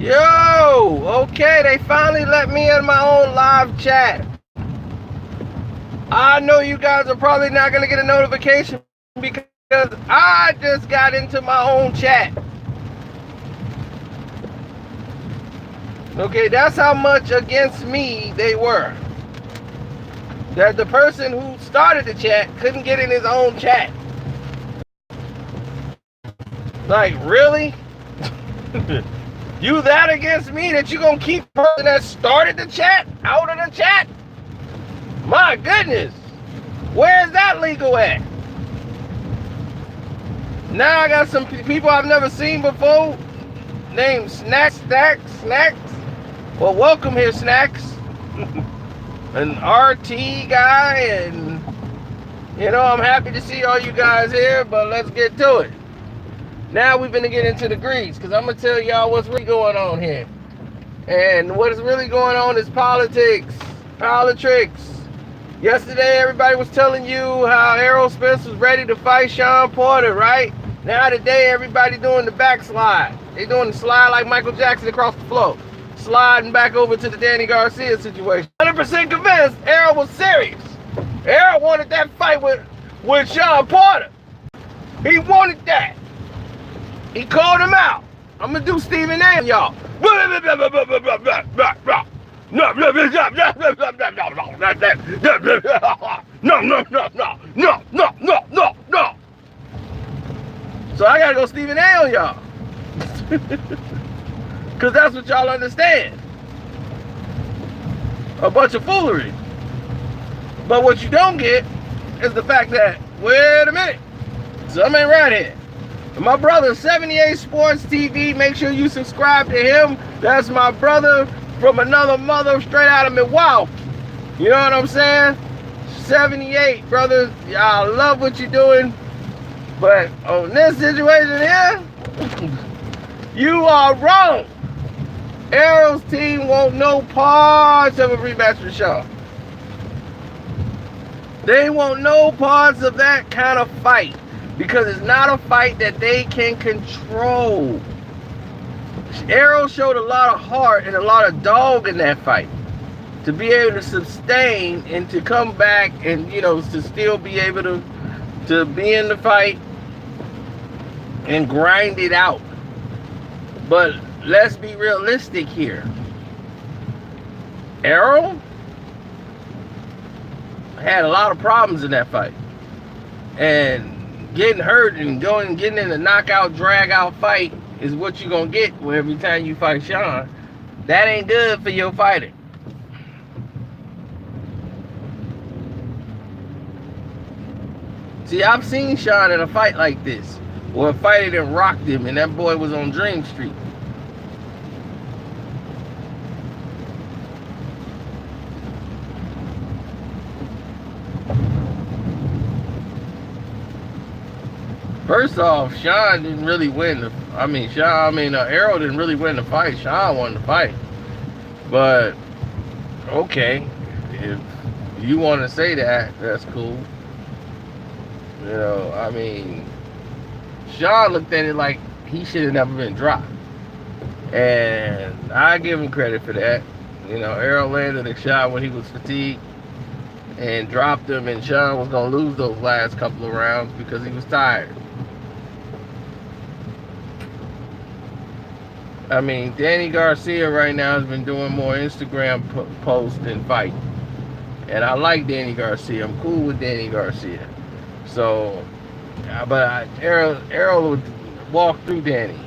Yo, okay, they finally let me in my own live chat. I know you guys are probably not going to get a notification because I just got into my own chat. Okay, that's how much against me they were. That the person who started the chat couldn't get in his own chat. Like, really? You that against me that you gonna keep the person that started the chat out of the chat? My goodness. Where's that legal at? Now I got some people I've never seen before named Snacks. Well, welcome here, Snacks. An RT guy, and you know, I'm happy to see all you guys here, but let's get to it. Now we're going to get into the grease, because I'm going to tell y'all what's really going on here. And what is really going on is politics. Yesterday, everybody was telling you how Errol Spence was ready to fight Shawn Porter, right? Now today, everybody doing the backslide. They doing the slide like Michael Jackson across the floor. Sliding back over to the Danny Garcia situation. 100% convinced Errol was serious. Errol wanted that fight with Shawn Porter. He wanted that. He called him out. I'm going to do Stephen A. on y'all. No. So I got to go Stephen A. on y'all. Because that's what y'all understand. A bunch of foolery. But what you don't get is the fact that, wait a minute, something right here. My brother, 78 Sports TV, make sure you subscribe to him. That's my brother from another mother straight out of Milwaukee. You know what I'm saying? 78, brother. I love what you're doing. But on this situation here, you are wrong. Errol's team won't know parts of a rematch with Shawn. They won't know parts of that kind of fight. Because it's not a fight that they can control. Errol showed a lot of heart and a lot of dog in that fight. To be able to sustain and to come back and, you know, to still be able to be in the fight and grind it out. But let's be realistic here. Errol had a lot of problems in that fight. And getting hurt and getting in a knockout, drag out fight is what you're going to get every time you fight Shawn. That ain't good for your fighter. See, I've seen Shawn in a fight like this, or a fight that rocked him, and that boy was on Dream Street. First off, Shawn didn't really win Errol didn't really win the fight. Shawn won the fight. But, okay, if you want to say that, that's cool. You know, I mean, Shawn looked at it like he should have never been dropped. And I give him credit for that. You know, Errol landed a shot when he was fatigued and dropped him, and Shawn was going to lose those last couple of rounds because he was tired. I mean, Danny Garcia right now has been doing more Instagram posts than fight. And I like Danny Garcia. I'm cool with Danny Garcia. So, but Errol would walk through Danny.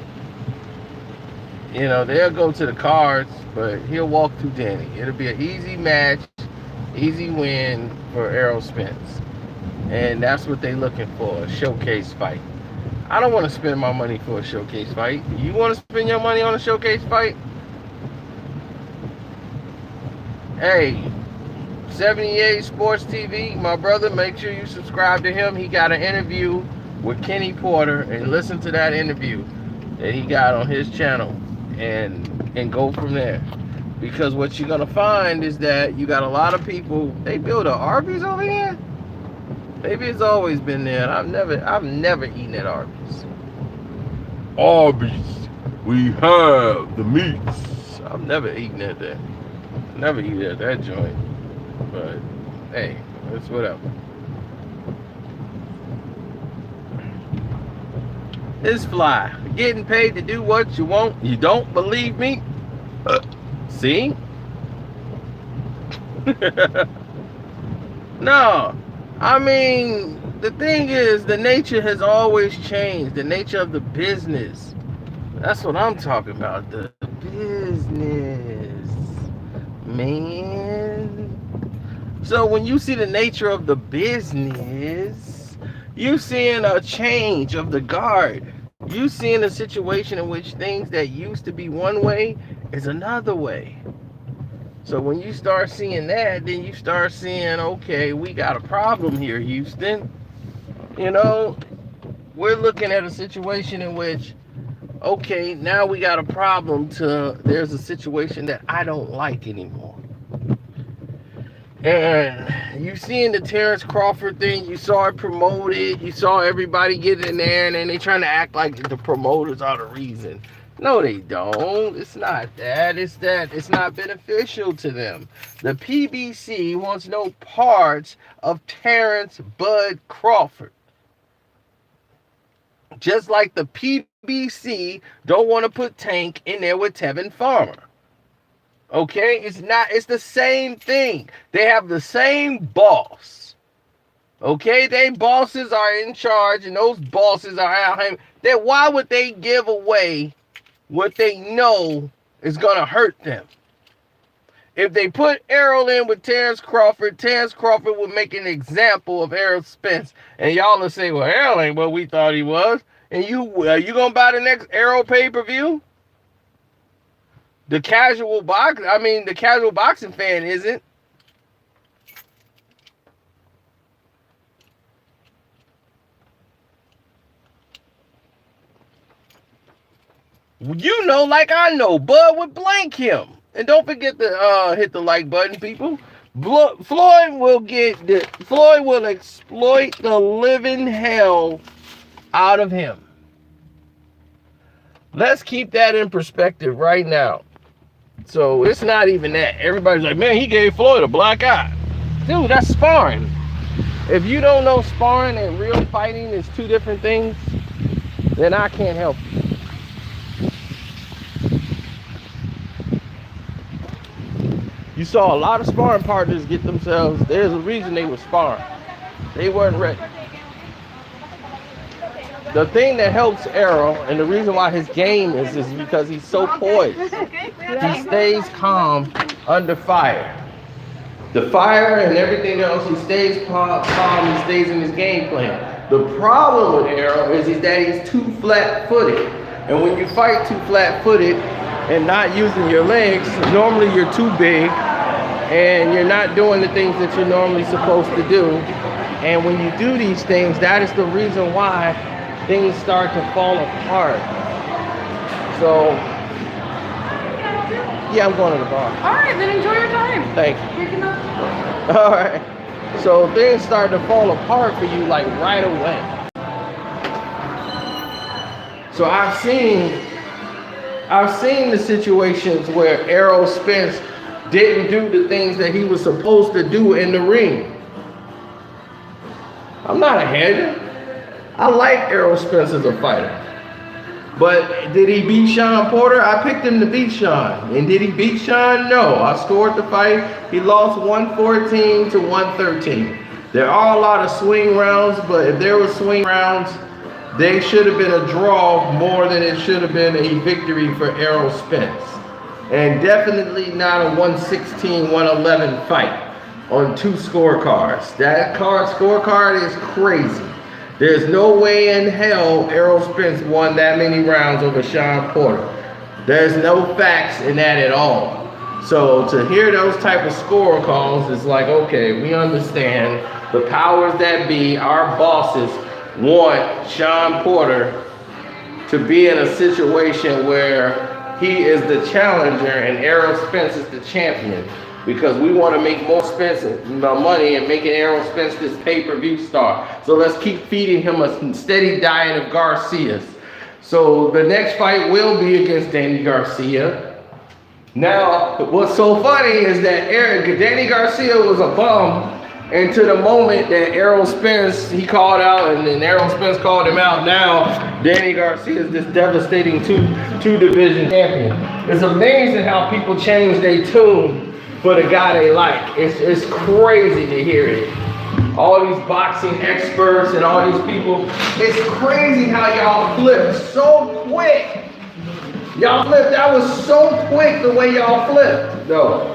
You know, they'll go to the cards, but he'll walk through Danny. It'll be an easy match, easy win for Errol Spence. And that's what they're looking for, a showcase fight. I don't want to spend my money for a showcase fight. You want to spend your money on a showcase fight? Hey, 78 Sports TV, my brother, make sure you subscribe to him. He got an interview with Kenny Porter, and listen to that interview that he got on his channel and go from there. Because what you're going to find is that you got a lot of people, they build a Arby's over here. Maybe it's always been there. I've never eaten at Arby's. Arby's, we have the meats. I'm never eating at that. Never eat at that joint. But hey, it's whatever. It's fly. Getting paid to do what you want. You don't believe me? See? No. I mean, the thing is, the nature has always changed. The nature of the business. That's what I'm talking about. The business. Man. So when you see the nature of the business, you're seeing a change of the guard. You're seeing a situation in which things that used to be one way is another way. So when you start seeing that, then you start seeing, okay, we got a problem here, Houston. You know, we're looking at a situation in which, okay, now we got a problem there's a situation that I don't like anymore. And you seen the Terence Crawford thing, you saw it promoted, you saw everybody get in there, and then they trying to act like the promoters are the reason. No, they don't. It's not that. It's that it's not beneficial to them. The PBC wants no parts of Terence Bud Crawford. Just like the PBC don't want to put Tank in there with Tevin Farmer. Okay? It's the same thing. They have the same boss. Okay? They bosses are in charge, and those bosses are out here. Then why would they give away what they know is going to hurt them? If they put Errol in with Terence Crawford would make an example of Errol Spence. And y'all will say, well, Errol ain't what we thought he was. And you going to buy the next Errol pay-per-view? The casual boxing fan isn't. You know, like I know, Bud would blank him. And don't forget to hit the like button, people. Floyd will exploit the living hell out of him. Let's keep that in perspective right now. So it's not even that. Everybody's like, man, he gave Floyd a black eye. Dude, that's sparring. If you don't know sparring and real fighting is two different things, then I can't help you. You saw a lot of sparring partners get themselves, there's a reason they were sparring. They weren't ready. The thing that helps Errol, and the reason why his game is because he's so poised. He stays calm under fire. The fire and everything else, he stays calm, he stays in his game plan. The problem with Errol is that he's too flat-footed. And when you fight too flat-footed and not using your legs, normally you're too big and you're not doing the things that you're normally supposed to do. And when you do these things, that is the reason why things start to fall apart. So, yeah, I'm going to the bar. All right, then enjoy your time. Thank you. All right. So things start to fall apart for you like right away. So I've seen the situations where Errol Spence didn't do the things that he was supposed to do in the ring. I'm not a hater. I like Errol Spence as a fighter. But did he beat Shawn Porter? I picked him to beat Shawn. And did he beat Shawn? No. I scored the fight. He lost 114 to 113. There are a lot of swing rounds, but if there were swing rounds, they should have been a draw more than it should have been a victory for Errol Spence. And definitely not a 116-111 fight on two scorecards. That scorecard is crazy. There's no way in hell Errol Spence won that many rounds over Shawn Porter. There's no facts in that at all. So to hear those type of score calls is like, okay, we understand the powers that be, our bosses want Shawn Porter to be in a situation where he is the challenger and Errol Spence is the champion, because we want to make more money and making Errol Spence this pay-per-view star. So let's keep feeding him a steady diet of Garcias. So the next fight will be against Danny Garcia. Now, what's so funny is that Danny Garcia was a bum until the moment that Errol Spence, he called out, and then Errol Spence called him out. Now, Danny Garcia is this devastating two-division champion. It's amazing how people change their tune for the guy they like. It's crazy to hear it. All these boxing experts and all these people, it's crazy how y'all flipped so quick. Y'all flipped, that was so quick the way y'all flipped, though.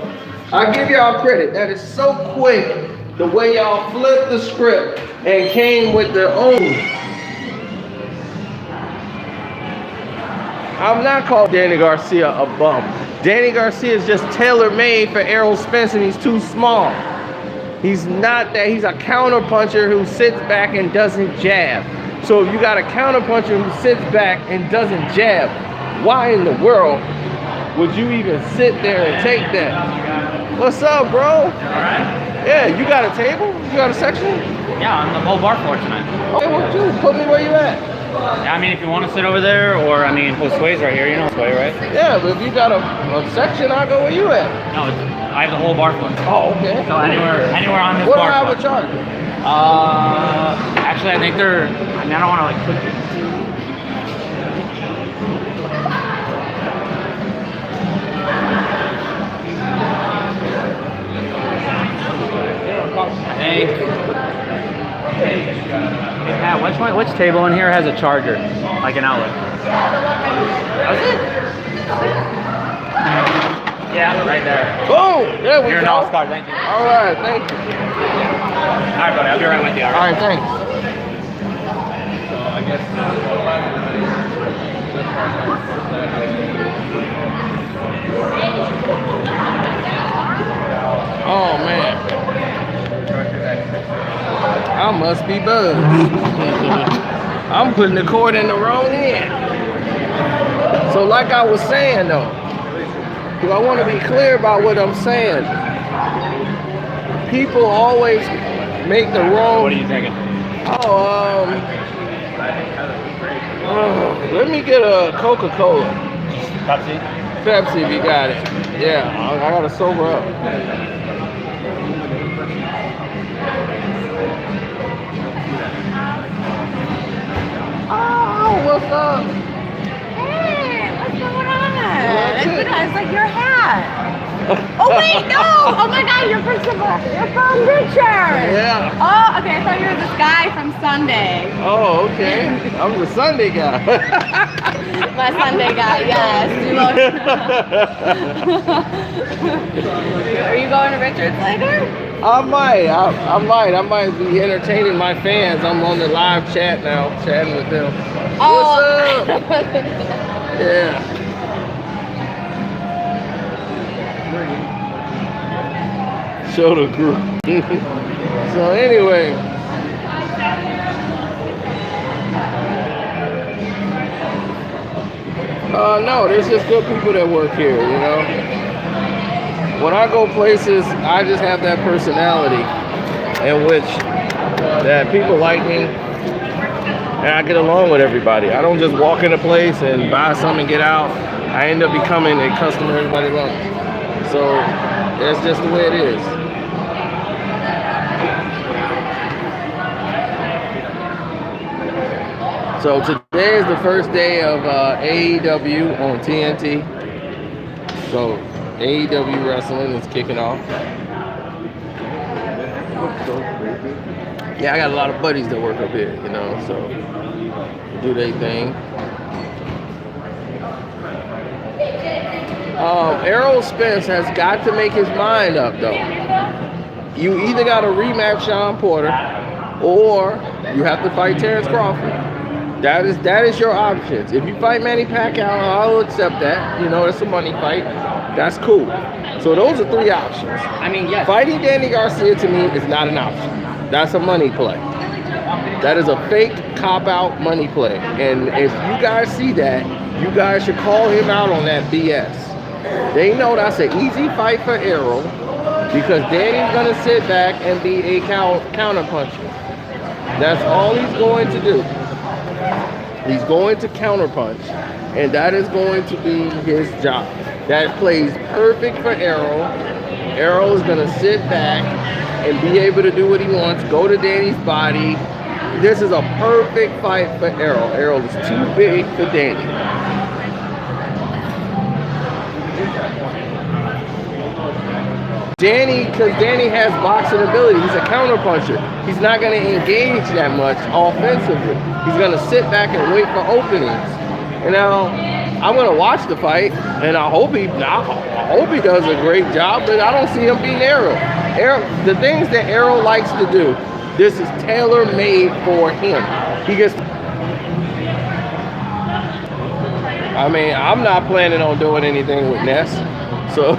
I give y'all credit, that is so quick the way y'all flipped the script and came with the own. I'm not calling Danny Garcia a bum. Danny Garcia is just tailor-made for Errol Spence, and he's too small. He's not that. He's a counter-puncher who sits back and doesn't jab. So if you got a counter-puncher who sits back and doesn't jab, why in the world would you even sit there and take that? What's up, bro? All right. Yeah, you got a table? You got a section? Yeah, on the whole bar floor tonight. Okay, well, dude, put me where you at. Yeah, I mean, if you want to sit over there, or I mean, Josue's right here. You know Josue, right? Yeah, but if you got a section, I'll go where you at. No, I have the whole bar floor. Oh, okay. So anywhere on this what bar do I have floor. a charge? Actually, I think they're. I mean, I don't want to like click it. I think. Yeah, which table in here has a charger, like an outlet? Does it? Yeah, right there. Boom! There we You're go. an all-star, thank you. All right, thank you. All right, buddy, I'll be right with you. All right, thanks. So I guess Oh man, I must be buzzed. I'm putting the cord in the wrong end. So like I was saying though, because I want to be clear about what I'm saying. People always make the wrong. What are you drinking? Let me get a Coca-Cola. Pepsi? Pepsi if you got it. Yeah, I gotta sober up. Oh, what's up? Hey, what's going on? That's it. It's like your hat. Oh wait, no! Oh my God, you're from Richard. Yeah. Oh, okay. I thought you were this guy from Sunday. Oh, okay. I'm the Sunday guy. My Sunday guy, yes. Are you going to Richard's later? I might be entertaining my fans. I'm on the live chat now, chatting with them. Oh. What's up? Yeah. Show the group. So anyway. No, there's just good people that work here, you know. When I go places, I just have that personality in which that people like me and I get along with everybody. I don't just walk in a place and buy something and get out. I end up becoming a customer everybody loves. So that's just the way it is. So today is the first day of AEW on TNT. So AEW wrestling is kicking off. Yeah, I got a lot of buddies that work up here, you know, so do their thing. Errol Spence has got to make his mind up, though. You either got to rematch Shawn Porter, or you have to fight Terence Crawford. That is your options. If you fight Manny Pacquiao, I'll accept that. You know, it's a money fight. That's cool. So those are three options. I mean, yes. Fighting Danny Garcia to me is not an option. That's a money play. That is a fake cop-out money play. And if you guys see that, you guys should call him out on that BS. They know that's an easy fight for Errol because Danny's going to sit back and be a counter puncher. That's all he's going to do. He's going to counterpunch, and that is going to be his job. That plays perfect for Errol. Errol is going to sit back and be able to do what he wants, go to Danny's body. This is a perfect fight for Errol. Errol is too big for Danny. Because Danny has boxing ability. He's a counterpuncher. He's not going to engage that much offensively. He's going to sit back and wait for openings. And now, I'm going to watch the fight, and I hope he does a great job, but I don't see him beating Errol. The things that Errol likes to do, this is tailor-made for him. He gets... I mean, I'm not planning on doing anything with Ness. So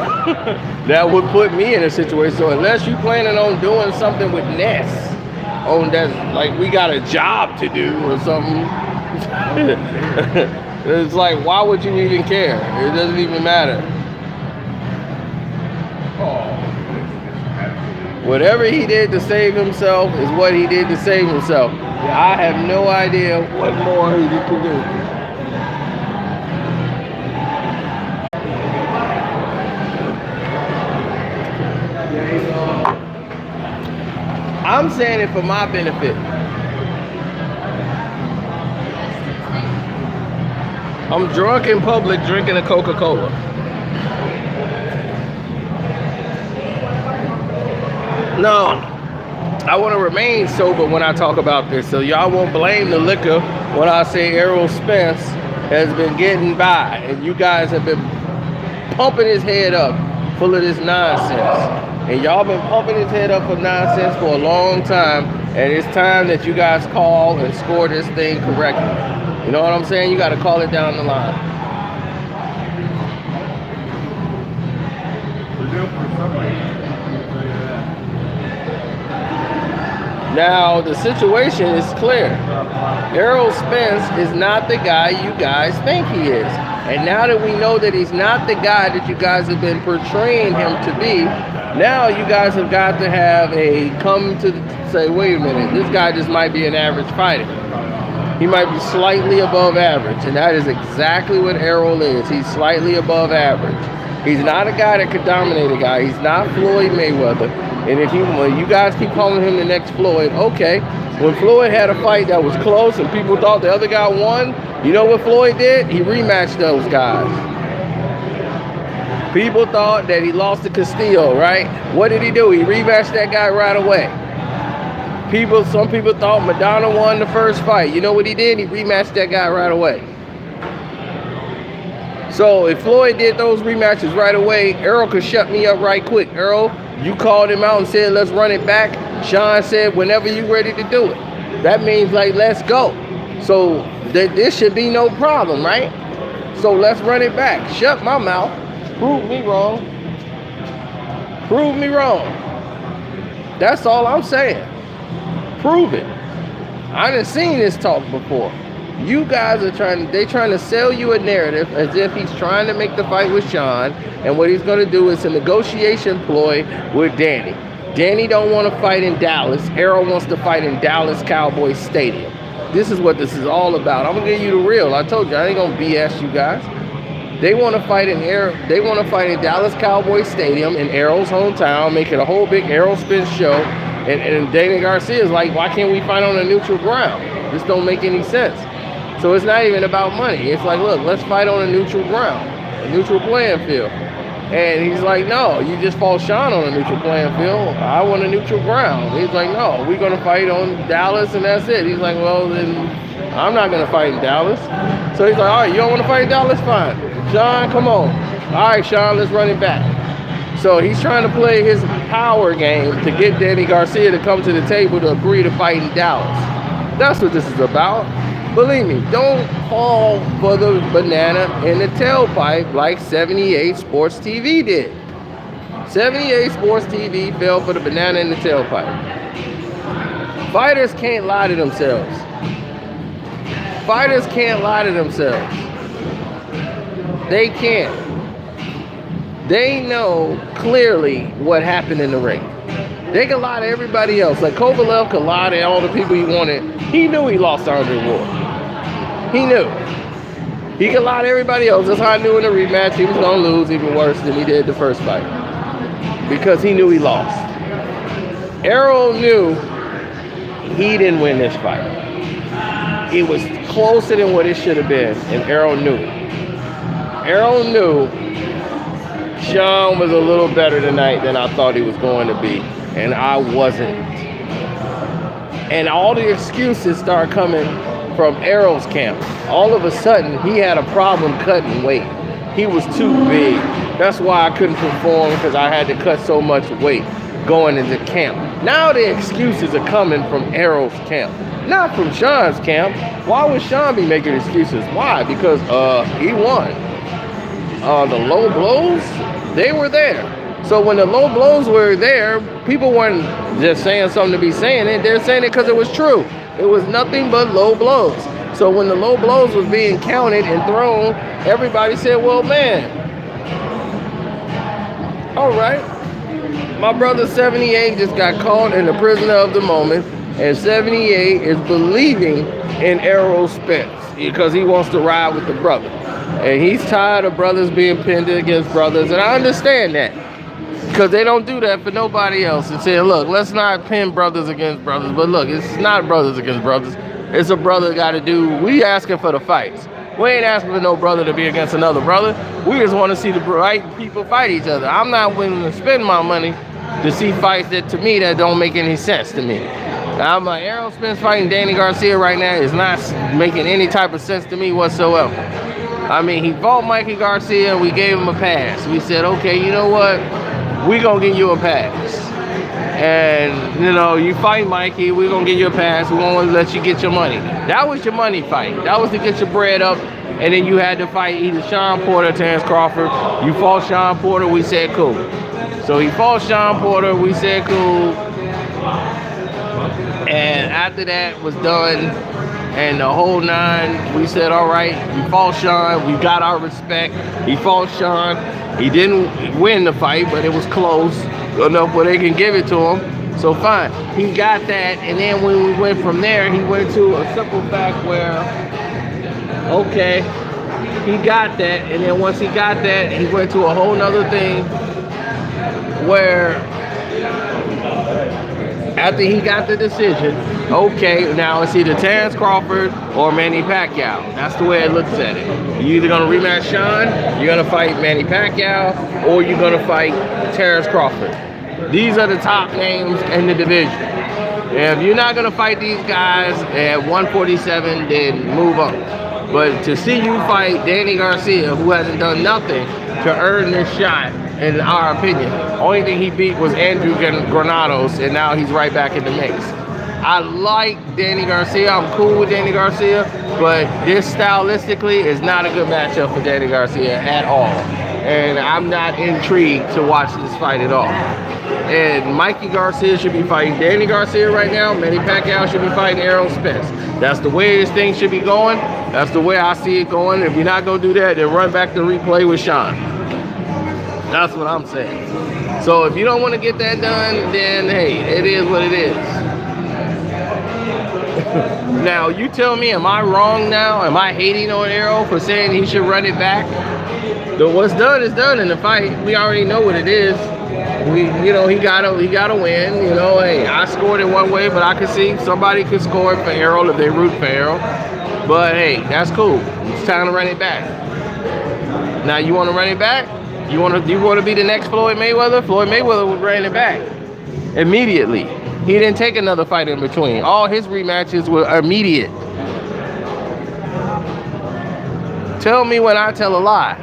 that would put me in a situation. So unless you're planning on doing something with Ness, on that, like we got a job to do or something, it's like, why would you even care? It doesn't even matter. Whatever he did to save himself is what he did to save himself. I have no idea what more he could do. I'm saying it for my benefit. I'm drunk in public drinking a Coca-Cola. No, I want to remain sober when I talk about this, so y'all won't blame the liquor when I say Errol Spence has been getting by, and you guys have been pumping his head up full of this nonsense. And y'all been pumping his head up for nonsense for a long time, and it's time that you guys call and score this thing correctly. You know what I'm saying? You got to call it down the line. Now, the situation is clear. Errol Spence is not the guy you guys think he is. And now that we know that he's not the guy that you guys have been portraying him to be, now you guys have got to have a come to say, wait a minute, this guy just might be an average fighter. He might be slightly above average, and that is exactly what Errol is. He's slightly above average. He's not a guy that could dominate a guy. He's not Floyd Mayweather. And if you guys keep calling him the next Floyd, okay. When Floyd had a fight that was close and people thought the other guy won, you know what Floyd did? He rematched those guys. People thought that he lost to Castillo, right? What did he do? He rematched that guy right away. Some people thought Madonna won the first fight. You know what he did? He rematched that guy right away. So if Floyd did those rematches right away, Errol could shut me up right quick. Errol, you called him out and said, let's run it back. Shawn said, whenever you're ready to do it. That means, like, let's go. So this should be no problem, right? So let's run it back. Shut my mouth. Prove me wrong. Prove me wrong. That's all I'm saying. Prove it. I done seen this talk before. You guys are trying to sell you a narrative as if he's trying to make the fight with Shawn, and what he's going to do is a negotiation ploy with Danny. Danny don't want to fight in Dallas. Errol wants to fight in Dallas Cowboys Stadium. This is what this is all about. I'm gonna give you the real. I told you I ain't gonna BS you guys. They want to fight in Dallas Cowboys Stadium in Errol's hometown, make it a whole big Errol Spence show. And Danny Garcia is like, why can't we fight on a neutral ground? This don't make any sense. So it's not even about money. It's like, look, let's fight on a neutral ground, a neutral playing field. And he's like, no, you just fought Shawn on a neutral playing field. I want a neutral ground. He's like, no, we're going to fight on Dallas and that's it. He's like, well, then I'm not going to fight in Dallas. So he's like, all right, you don't want to fight in Dallas? Fine. Shawn, come on. All right, Shawn, let's run it back. So he's trying to play his power game to get Danny Garcia to come to the table to agree to fight in Dallas. That's what this is about. Believe me, don't fall for the banana in the tailpipe like 78 Sports TV did. 78 Sports TV fell for the banana in the tailpipe. Fighters can't lie to themselves. Fighters can't lie to themselves. They can't. They know clearly what happened in the ring. They can lie to everybody else. Like Kovalev could lie to all the people he wanted. He knew he lost to Andre Ward. He knew. He could lie to everybody else. That's how I knew in the rematch he was going to lose even worse than he did the first fight. Because he knew he lost. Errol knew he didn't win this fight. It was closer than what it should have been, and Errol knew it. Errol knew Shawn was a little better tonight than I thought he was going to be, and I wasn't. And all the excuses start coming from Errol's camp. All of a sudden, he had a problem cutting weight. He was too big. That's why I couldn't perform, because I had to cut so much weight going into camp. Now the excuses are coming from Errol's camp, not from Shawn's camp. Why would Shawn be making excuses? Why? Because he won. The low blows, they were there. So when the low blows were there, people weren't just saying something to be saying it. They're saying it because it was true. It was nothing but low blows. So when the low blows was being counted and thrown, everybody said, well, man, all right. My brother 78 just got caught in the prisoner of the moment, and 78 is believing in Errol Spence because he wants to ride with the brother. And he's tired of brothers being pinned against brothers, and I understand that. Because they don't do that for nobody else and say, look, let's not pin brothers against brothers. But look, it's not brothers against brothers. It's a brother got to do. We asking for the fights. We ain't asking for no brother to be against another brother. We just want to see the right people fight each other. I'm not willing to spend my money to see fights that, to me, that don't make any sense to me. I'm like, Errol Spence fighting Danny Garcia right now is not making any type of sense to me whatsoever. I mean, he fought Mikey Garcia and we gave him a pass. We said, okay, you know what? We gonna give you a pass. And, you know, you fight Mikey, we gonna give you a pass. We gonna let you get your money. That was your money fight. That was to get your bread up. And then you had to fight either Shawn Porter or Terence Crawford. You fought Shawn Porter, we said cool. So he fought Shawn Porter, we said cool. And after that was done, and the whole nine, we said, all right, we fought Shawn, we got our respect. He fought Shawn. He didn't win the fight, but it was close enough where they can give it to him. So fine, he got that, and then when we went from there, he went to a simple fact where, okay, he got that, and then once he got that, he went to a whole nother thing where after he got the decision, okay, now it's either Terence Crawford or Manny Pacquiao. That's the way it looks at it. You're either gonna rematch Shawn, you're gonna fight Manny Pacquiao, or you're gonna fight Terence Crawford. These are the top names in the division. And if you're not gonna fight these guys at 147, then move on. But to see you fight Danny Garcia, who hasn't done nothing to earn this shot, in our opinion, only thing he beat was Andrew Granados, and now he's right back in the mix. I like Danny Garcia. I'm cool with Danny Garcia, but this stylistically is not a good matchup for Danny Garcia at all. And I'm not intrigued to watch this fight at all. And Mikey Garcia should be fighting Danny Garcia right now. Manny Pacquiao should be fighting Errol Spence. That's the way this thing should be going. That's the way I see it going. If you're not going to do that, then run back to replay with Shawn. That's what I'm saying. So if you don't want to get that done, then hey, it is what it is. Now, you tell me, am I wrong now? Am I hating on Errol for saying he should run it back? What's done is done in the fight. We already know what it is. He gotta win. You know, hey, I scored it one way, but I could see somebody could score it for Errol if they root for Errol. But hey, that's cool. It's time to run it back. Now, you want to run it back? You want to be the next Floyd Mayweather? Floyd Mayweather would run it back immediately. He didn't take another fight in between. All his rematches were immediate. Tell me when I tell a lie.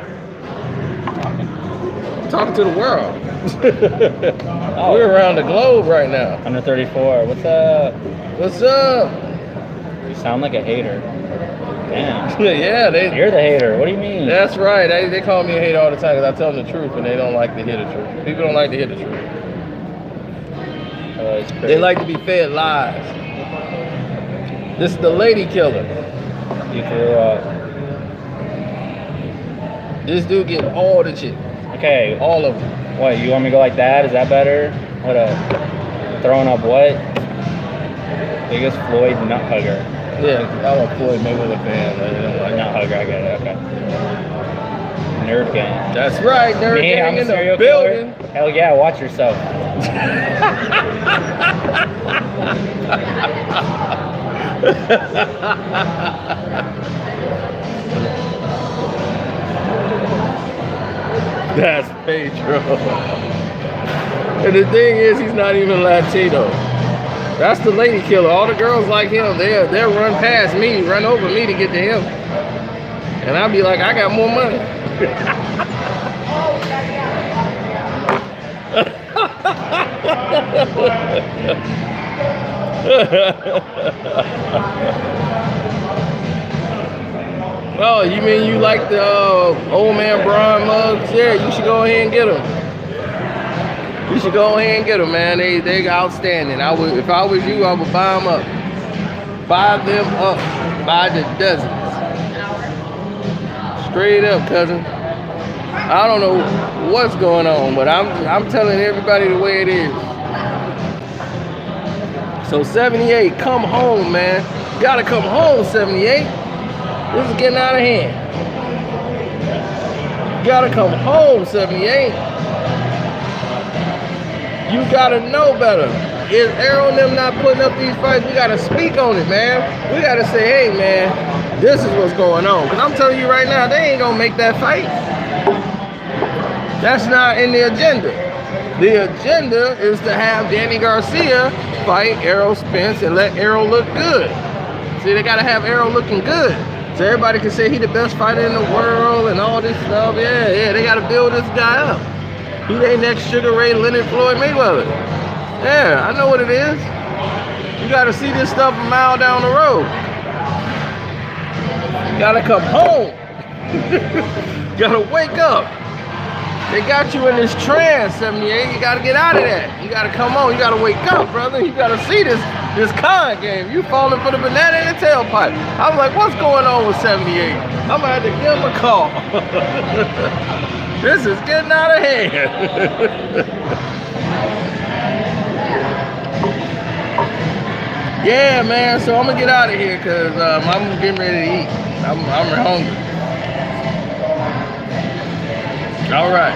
I'm talking to the world. We're around the globe right now. Under 34. What's up? What's up? You sound like a hater. Damn. Yeah, You're the hater. What do you mean? That's right. They call me a hater all the time because I tell them the truth and they don't like to hear the truth. People don't like to hear the truth. They like to be fed lies. This is the lady killer. You threw up. This dude get all the chicks. Okay. All of them. What, you want me to go like that? Is that better? What a throwing up what? Biggest Floyd nut hugger. Yeah, I'm a Floyd Mayweather fan. Okay, I get it. Okay. Nerd gang. That's right, nerd Me, gang I'm a in the serial building. killer. Hell yeah, watch yourself. That's Pedro. And the thing is, he's not even Latino. That's the lady killer. All the girls like him. They'll run past me, run over me to get to him. And I'll be like, I got more money. Oh, you mean you like the old man Brian mugs? Yeah, you should go ahead and get them. You should go ahead and get them, man. They outstanding. If I was you, I would buy them up. Buy them up by the dozens. Straight up, cousin. I don't know what's going on, but I'm telling everybody the way it is. So 78, come home, man. You gotta come home, 78. This is getting out of hand. You gotta come home, 78. You gotta know better. Is Errol and them not putting up these fights? We gotta speak on it, man. We gotta say, hey, man, this is what's going on. Because I'm telling you right now, they ain't gonna make that fight. That's not in the agenda. The agenda is to have Danny Garcia fight Errol Spence and let Errol look good. See, they gotta have Errol looking good. So everybody can say he the best fighter in the world and all this stuff. Yeah, they gotta build this guy up. He ain't next Sugar Ray Leonard Floyd Mayweather. Yeah, I know what it is. You gotta see this stuff a mile down the road. You gotta come home. You gotta wake up. They got you in this trance, 78. You gotta get out of that. You gotta come on. You gotta wake up, brother. You gotta see this con game. You falling for the banana in the tailpipe. I'm like, what's going on with 78? I'm gonna have to give him a call. This is getting out of hand. Yeah, man. So I'm gonna get out of here because I'm getting ready to eat. I'm hungry. All right.